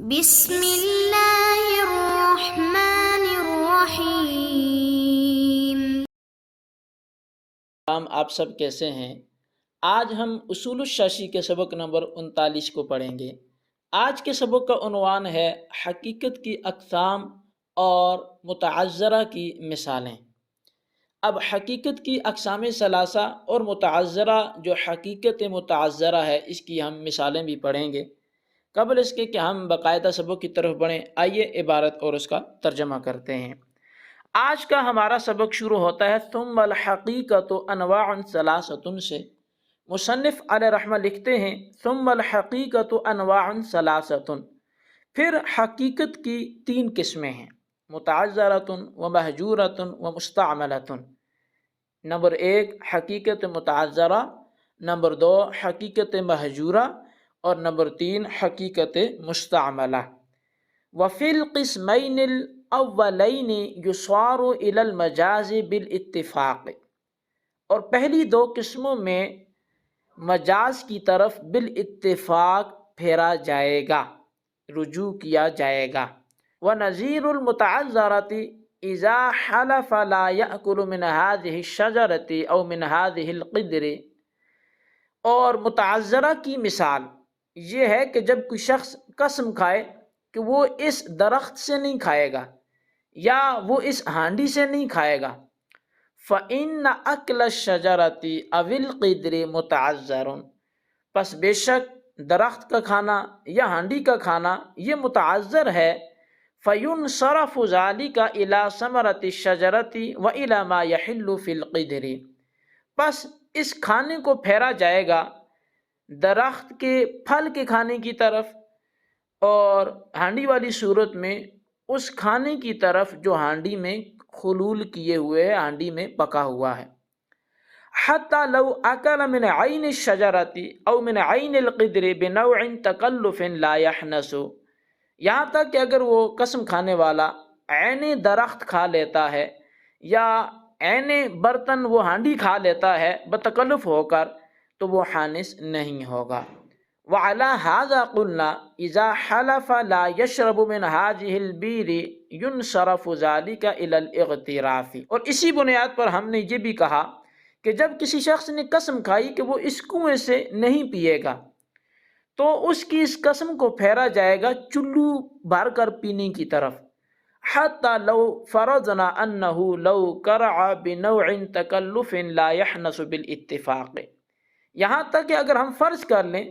بسم اللہ الرحمن الرحیم۔ آپ سب کیسے ہیں؟ آج ہم اصول الشاشی کے سبق نمبر 39 کو پڑھیں گے۔ آج کے سبق کا عنوان ہے حقیقت کی اقسام اور متعذرہ کی مثالیں۔ اب حقیقت کی اقسام ثلاثہ اور متعذرہ جو حقیقت متعذرہ ہے اس کی ہم مثالیں بھی پڑھیں گے۔ قبل اس کے کہ ہم باقاعدہ سبق کی طرف بڑھیں، آئیے عبارت اور اس کا ترجمہ کرتے ہیں۔ آج کا ہمارا سبق شروع ہوتا ہے ثم الحقیقۃ انواع ثلاثۃ سے۔ مصنف علیہ رحمہ لکھتے ہیں ثم الحقیقۃ انواع ثلاثۃ، پھر حقیقت کی تین قسمیں ہیں، متعذرۃ و مہجورۃ و مستعملۃ۔ نمبر 1 حقیقت متعذرہ، نمبر 2 حقیقت مہجورہ، اور نمبر 3 حقیقت مستعملہ۔ وفی القسمین الاولین یصار الی المجاز بالاتفاق، اور پہلی دو قسموں میں مجاز کی طرف بالاتفاق پھیرا جائے گا، رجوع کیا جائے گا۔ ونظیر المتعذرۃ اذا حلف لا یأکل من هذه الشجرۃ او من هذه القدر، اور متعذرہ کی مثال یہ ہے کہ جب کوئی شخص قسم کھائے کہ وہ اس درخت سے نہیں کھائے گا یا وہ اس ہانڈی سے نہیں کھائے گا، فَإِنَّ أَكْلَ الشَّجَرَةِ أَوِ الْقِدْرِ مُتَعَذَّرٌ، پس بے شک درخت کا کھانا یا ہانڈی کا کھانا یہ متعذر ہے۔ فَيُنْصَرَفُ ذَلِكَ إِلَى ثَمَرَةِ الشَّجَرَةِ وَإِلَى مَا يَحِلُّ فِي الْقِدْرِ، پس اس کھانے کو پھیرا جائے گا درخت کے پھل کے کھانے کی طرف، اور ہانڈی والی صورت میں اس کھانے کی طرف جو ہانڈی میں خلول کیے ہوئے ہے، ہانڈی میں پکا ہوا ہے۔ حتی لو اکل من عین الشجرۃ او من عین القدر بنوع تکلف لا یحنس، یہاں تک کہ اگر وہ قسم کھانے والا عین درخت کھا لیتا ہے یا عین برتن وہ ہانڈی کھا لیتا ہے بتکلف ہو کر، تو وہ حانس نہیں ہوگا۔ وعلی ھذا قلنا اذا حلف لا یشرب من هذه البیر ينصرف ذلك الى الاغتراف، اور اسی بنیاد پر ہم نے یہ بھی کہا کہ جب کسی شخص نے قسم کھائی کہ وہ اس کنویں سے نہیں پیے گا، تو اس کی اس قسم کو پھیرا جائے گا چلو بھر کر پینے کی طرف۔ حتی لو فرضنا انه لو کرع بنوع تکلف لا يحنس بالاتفاق، یہاں تک کہ اگر ہم فرض کر لیں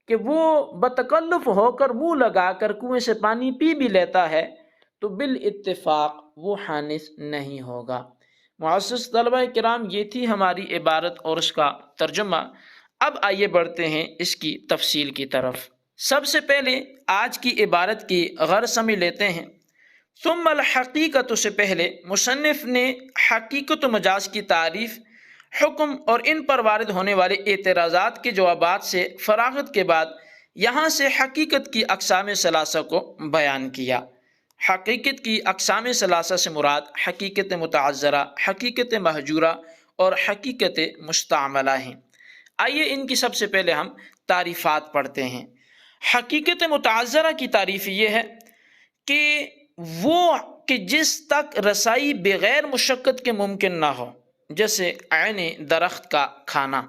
کہ وہ بتکلف ہو کر منہ لگا کر کنویں سے پانی پی بھی لیتا ہے تو بالاتفاق وہ حانس نہیں ہوگا۔ معزز طلبہ کرام، یہ تھی ہماری عبارت اور اس کا ترجمہ۔ اب آئیے بڑھتے ہیں اس کی تفصیل کی طرف۔ سب سے پہلے آج کی عبارت کی غرض سمجھ لیتے ہیں۔ ثم الحقیقت سے پہلے مصنف نے حقیقت و مجاز کی تعریف، حکم اور ان پر وارد ہونے والے اعتراضات کے جوابات سے فراغت کے بعد یہاں سے حقیقت کی اقسام ثلاثہ کو بیان کیا۔ حقیقت کی اقسام ثلاثہ سے مراد حقیقت متعذرہ، حقیقت مہجورہ اور حقیقت مستعملہ ہیں۔ آئیے ان کی سب سے پہلے ہم تعریفات پڑھتے ہیں۔ حقیقت متعذرہ کی تعریف یہ ہے کہ وہ کہ جس تک رسائی بغیر مشقت کے ممکن نہ ہو، جیسے عین درخت کا کھانا۔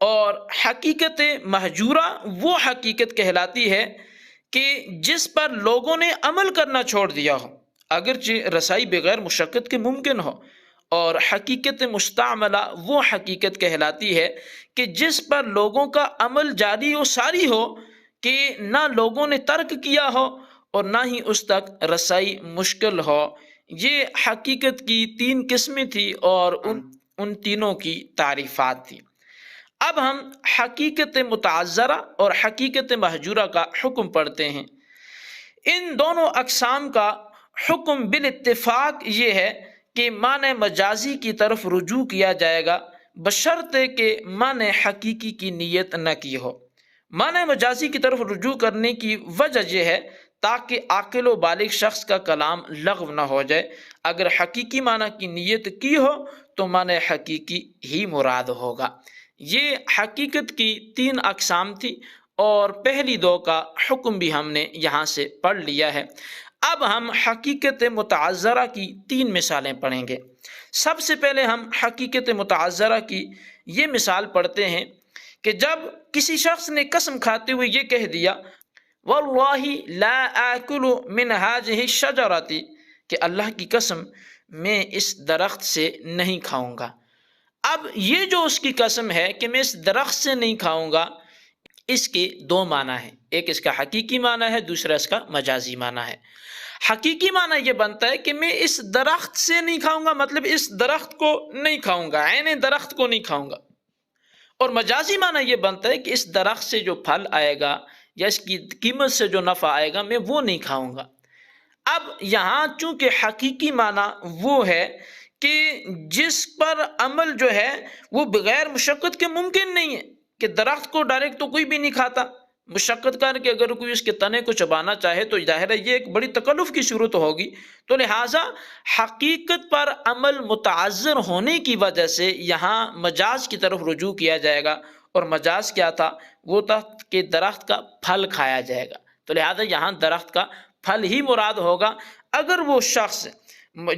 اور حقیقت مہجورہ وہ حقیقت کہلاتی ہے کہ جس پر لوگوں نے عمل کرنا چھوڑ دیا ہو اگرچہ رسائی بغیر مشقت کے ممکن ہو۔ اور حقیقت مستعملہ وہ حقیقت کہلاتی ہے کہ جس پر لوگوں کا عمل جاری و ساری ہو کہ نہ لوگوں نے ترک کیا ہو اور نہ ہی اس تک رسائی مشکل ہو۔ یہ حقیقت کی تین قسمیں تھیں اور ان تینوں کی تعریفات تھیں۔ اب ہم حقیقت متعذرہ اور حقیقت مہجورہ کا حکم پڑھتے ہیں۔ ان دونوں اقسام کا حکم بالاتفاق یہ ہے کہ معنی مجازی کی طرف رجوع کیا جائے گا بشرط کہ معنی حقیقی کی نیت نہ کی ہو۔ معنی مجازی کی طرف رجوع کرنے کی وجہ یہ ہے تاکہ عاقل و بالغ شخص کا کلام لغو نہ ہو جائے۔ اگر حقیقی معنی کی نیت کی ہو تو معنی حقیقی ہی مراد ہوگا۔ یہ حقیقت کی تین اقسام تھی اور پہلی دو کا حکم بھی ہم نے یہاں سے پڑھ لیا ہے۔ اب ہم حقیقت متعذرہ کی 3 مثالیں پڑھیں گے۔ سب سے پہلے ہم حقیقت متعذرہ کی یہ مثال پڑھتے ہیں کہ جب کسی شخص نے قسم کھاتے ہوئے یہ کہہ دیا واللہ لا آکل من هذه الشجرۃ، کہ اللہ کی قسم میں اس درخت سے نہیں کھاؤں گا۔ اب یہ جو اس کی قسم ہے کہ میں اس درخت سے نہیں کھاؤں گا، اس کے 2 معنی ہیں، ایک اس کا حقیقی معنی ہے، دوسرا اس کا مجازی معنی ہے۔ حقیقی معنی یہ بنتا ہے کہ میں اس درخت سے نہیں کھاؤں گا، مطلب اس درخت کو نہیں کھاؤں گا، عین درخت کو نہیں کھاؤں گا۔ اور مجازی معنی یہ بنتا ہے کہ اس درخت سے جو پھل آئے گا یا اس کی قیمت سے جو نفع آئے گا میں وہ نہیں کھاؤں گا۔ اب یہاں چونکہ حقیقی معنی وہ ہے کہ جس پر عمل جو ہے وہ بغیر مشقت کے ممکن نہیں ہے، کہ درخت کو ڈائریکٹ تو کوئی بھی نہیں کھاتا، مشقت کر کے اگر کوئی اس کے تنے کو چبانا چاہے تو ظاہر ہے یہ ایک بڑی تکلف کی صورت ہوگی۔ تو لہٰذا حقیقت پر عمل متعذر ہونے کی وجہ سے یہاں مجاز کی طرف رجوع کیا جائے گا، اور مجاز کیا تھا؟ وہ تھا کہ درخت کا پھل کھایا جائے گا، تو لہٰذا یہاں درخت کا پھل ہی مراد ہوگا۔ اگر وہ شخص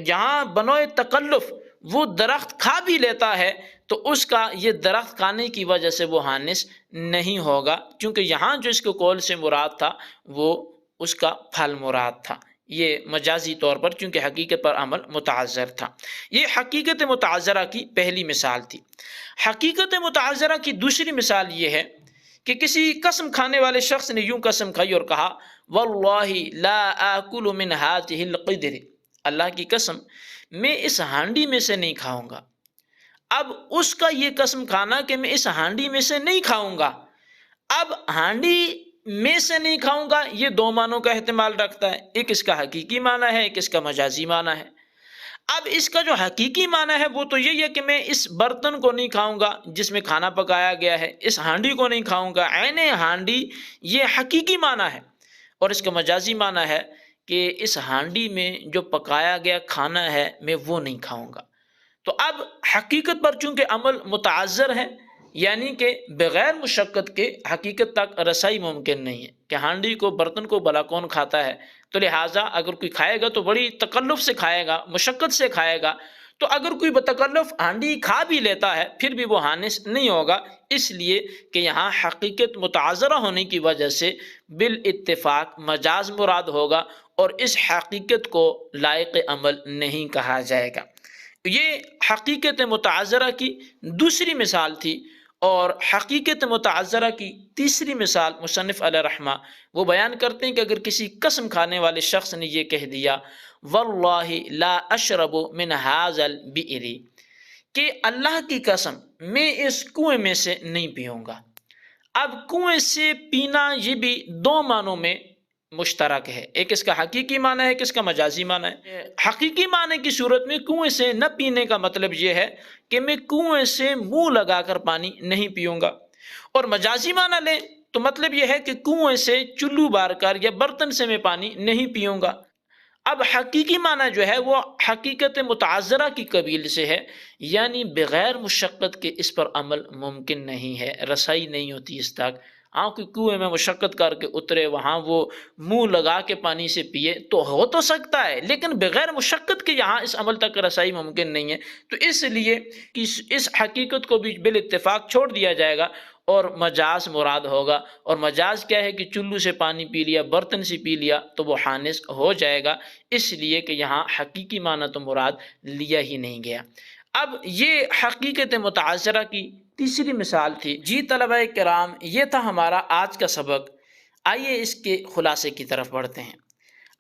جہاں بنوئے تکلف وہ درخت کھا بھی لیتا ہے تو اس کا یہ درخت کھانے کی وجہ سے وہ حانث نہیں ہوگا، کیونکہ یہاں جو اس کے قول سے مراد تھا وہ اس کا پھل مراد تھا، یہ مجازی طور پر، چونکہ حقیقت پر عمل متعذر تھا۔ یہ حقیقت متعذرہ کی پہلی مثال تھی۔ حقیقت متعذرہ کی دوسری مثال یہ ہے کہ کسی قسم کھانے والے شخص نے یوں قسم کھائی اور کہا واللہ لا آکل من هذه القدر، اللہ کی قسم میں اس ہانڈی میں سے نہیں کھاؤں گا۔ اب اس کا یہ قسم کھانا کہ میں اس ہانڈی میں سے نہیں کھاؤں گا، اب ہانڈی میں سے نہیں کھاؤں گا یہ 2 معنوں کا احتمال رکھتا ہے، ایک اس کا حقیقی معنی ہے، ایک اس کا مجازی معنی ہے۔ اب اس کا جو حقیقی معنی ہے وہ تو یہی ہے کہ میں اس برتن کو نہیں کھاؤں گا جس میں کھانا پکایا گیا ہے، اس ہانڈی کو نہیں کھاؤں گا، عین ہانڈی، یہ حقیقی معنی ہے۔ اور اس کا مجازی معنی ہے کہ اس ہانڈی میں جو پکایا گیا کھانا ہے میں وہ نہیں کھاؤں گا۔ تو اب حقیقت پر چونکہ عمل متعذر ہے، یعنی کہ بغیر مشقت کے حقیقت تک رسائی ممکن نہیں ہے، کہ ہانڈی کو، برتن کو بھلا کون کھاتا ہے، تو لہٰذا اگر کوئی کھائے گا تو بڑی تکلف سے کھائے گا، مشقت سے کھائے گا، تو اگر کوئی بتکلف ہانڈی کھا بھی لیتا ہے پھر بھی وہ حانث نہیں ہوگا، اس لیے کہ یہاں حقیقت متعذرہ ہونے کی وجہ سے بالاتفاق مجاز مراد ہوگا، اور اس حقیقت کو لائق عمل نہیں کہا جائے گا۔ یہ حقیقت متعذرہ کی دوسری مثال تھی۔ اور حقیقت متعذرہ کی تیسری مثال مصنف علیہ رحمہ وہ بیان کرتے ہیں کہ اگر کسی قسم کھانے والے شخص نے یہ کہہ دیا واللہ لا اشرب من هذا البئر، کہ اللہ کی قسم میں اس کنویں میں سے نہیں پیوں گا۔ اب کنویں سے پینا یہ بھی 2 معنوں میں مشترک ہے، ایک اس کا حقیقی معنی ہے، ایک اس کا مجازی معنی ہے۔ حقیقی معنی کی صورت میں کنویں سے نہ پینے کا مطلب یہ ہے کہ میں کنویں سے منہ لگا کر پانی نہیں پیوں گا، اور مجازی معنی لیں تو مطلب یہ ہے کہ کنویں سے چلو بار کر یا برتن سے میں پانی نہیں پیوں گا۔ اب حقیقی معنی جو ہے وہ حقیقت متعذرہ کی قبیل سے ہے، یعنی بغیر مشقت کے اس پر عمل ممکن نہیں ہے، رسائی نہیں ہوتی اس تک۔ کوئی کنویں میں مشقت کر کے اترے، وہاں وہ منہ لگا کے پانی سے پیے تو ہو تو سکتا ہے، لیکن بغیر مشقت کے یہاں اس عمل تک رسائی ممکن نہیں ہے، تو اس لیے اس حقیقت کو بھی بالاتفاق چھوڑ دیا جائے گا اور مجاز مراد ہوگا۔ اور مجاز کیا ہے کہ چلو سے پانی پی لیا، برتن سے پی لیا تو وہ حانث ہو جائے گا، اس لیے کہ یہاں حقیقی معنی تو مراد لیا ہی نہیں گیا۔ اب یہ حقیقت متعذرہ کی تیسری مثال تھی۔ جی طلبہ کرام، یہ تھا ہمارا آج کا سبق۔ آئیے اس کے خلاصے کی طرف بڑھتے ہیں۔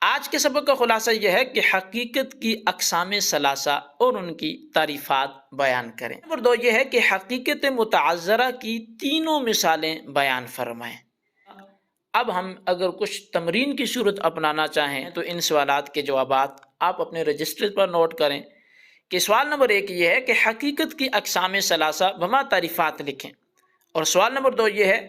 آج کے سبق کا خلاصہ یہ ہے کہ حقیقت کی اقسام ثلاثہ اور ان کی تعریفات بیان کریں۔ نمبر 2 یہ ہے کہ حقیقت متعذرہ کی تینوں مثالیں بیان فرمائیں۔ اب ہم اگر کچھ تمرین کی صورت اپنانا چاہیں تو ان سوالات کے جوابات آپ اپنے رجسٹر پر نوٹ کریں کہ سوال نمبر 1 یہ ہے کہ حقیقت کی اقسام ثلاثہ وما تعریفات لکھیں، اور سوال نمبر 2 یہ ہے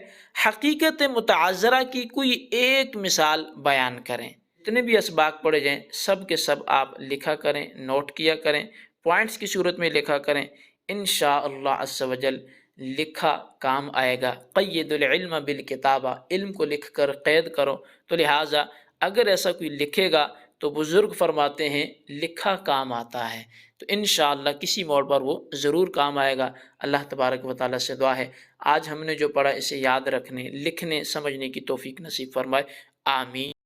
حقیقت متعذرہ کی کوئی ایک مثال بیان کریں۔ جتنے بھی اسباق پڑھے جائیں سب کے سب آپ لکھا کریں، نوٹ کیا کریں، پوائنٹس کی صورت میں لکھا کریں، انشاءاللہ عز و جل لکھا کام آئے گا۔ قید العلم بالکتابہ، علم کو لکھ کر قید کرو۔ تو لہٰذا اگر ایسا کوئی لکھے گا تو بزرگ فرماتے ہیں لکھا کام آتا ہے، تو انشاءاللہ کسی موڑ پر وہ ضرور کام آئے گا۔ اللہ تبارک و تعالیٰ سے دعا ہے آج ہم نے جو پڑھا اسے یاد رکھنے، لکھنے، سمجھنے کی توفیق نصیب فرمائے، آمین۔